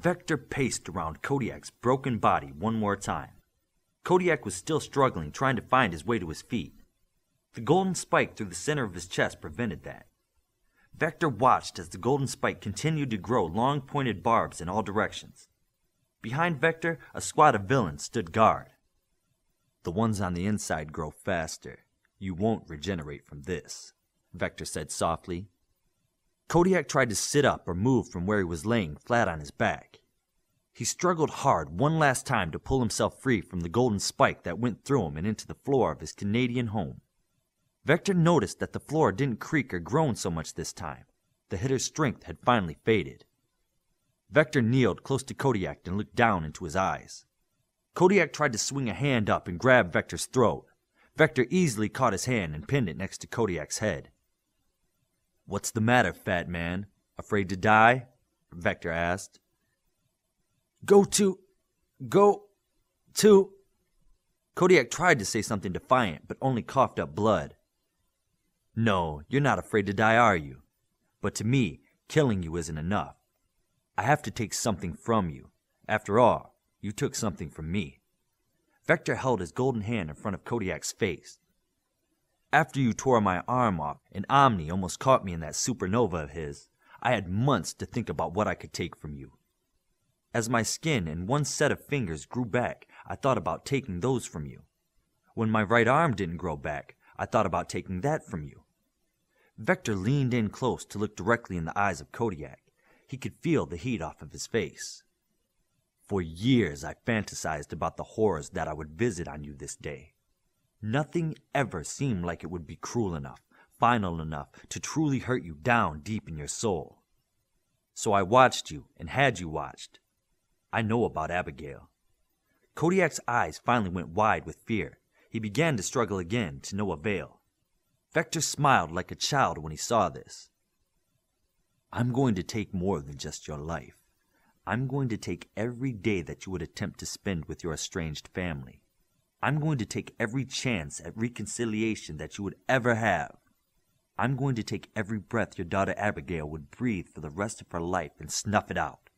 Vector paced around Kodiak's broken body one more time. Kodiak was still struggling, trying to find his way to his feet. The golden spike through the center of his chest prevented that. Vector watched as the golden spike continued to grow long pointed barbs in all directions. Behind Vector, a squad of villains stood guard. "The ones on the inside grow faster. You won't regenerate from this," Vector said softly. Kodiak tried to sit up or move from where he was laying flat on his back. He struggled hard one last time to pull himself free from the golden spike that went through him and into the floor of his Canadian home. Vector noticed that the floor didn't creak or groan so much this time. The hitter's strength had finally faded. Vector kneeled close to Kodiak and looked down into his eyes. Kodiak tried to swing a hand up and grab Vector's throat. Vector easily caught his hand and pinned it next to Kodiak's head. "What's the matter, fat man? Afraid to die?" Vector asked. Go to... Kodiak tried to say something defiant, but only coughed up blood. "No, you're not afraid to die, are you? But to me, killing you isn't enough. I have to take something from you. After all, you took something from me." Vector held his golden hand in front of Kodiak's face. "After you tore my arm off and Omni almost caught me in that supernova of his, I had months to think about what I could take from you. As my skin and one set of fingers grew back, I thought about taking those from you. When my right arm didn't grow back, I thought about taking that from you." Vector leaned in close to look directly in the eyes of Kodiak. He could feel the heat off of his face. "For years I fantasized about the horrors that I would visit on you this day. Nothing ever seemed like it would be cruel enough, final enough to truly hurt you down deep in your soul. So I watched you and had you watched. I know about Abigail." Kodiak's eyes finally went wide with fear. He began to struggle again, to no avail. Vector smiled like a child when he saw this. "I'm going to take more than just your life. I'm going to take every day that you would attempt to spend with your estranged family. I'm going to take every chance at reconciliation that you would ever have. I'm going to take every breath your daughter Abigail would breathe for the rest of her life and snuff it out.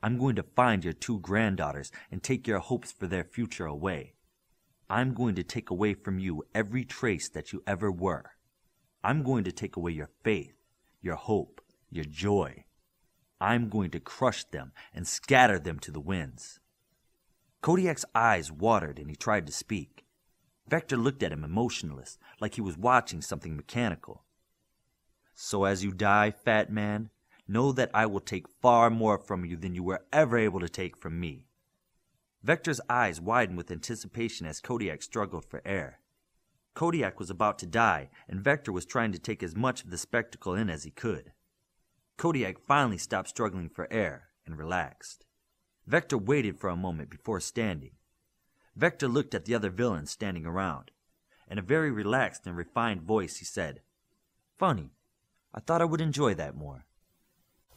I'm going to find your 2 granddaughters and take your hopes for their future away. I'm going to take away from you every trace that you ever were. I'm going to take away your faith, your hope, your joy. I'm going to crush them and scatter them to the winds." Kodiak's eyes watered and he tried to speak. Vector looked at him emotionless, like he was watching something mechanical. "So as you die, fat man, know that I will take far more from you than you were ever able to take from me." Vector's eyes widened with anticipation as Kodiak struggled for air. Kodiak was about to die, and Vector was trying to take as much of the spectacle in as he could. Kodiak finally stopped struggling for air and relaxed. Vector waited for a moment before standing. Vector looked at the other villains standing around. In a very relaxed and refined voice, he said, "Funny, I thought I would enjoy that more."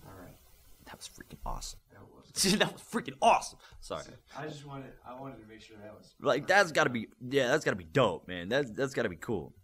All right. That was freaking awesome. That was That was freaking awesome. Sorry. I wanted to make sure that was Like, that's gotta be dope, man. That's gotta be cool.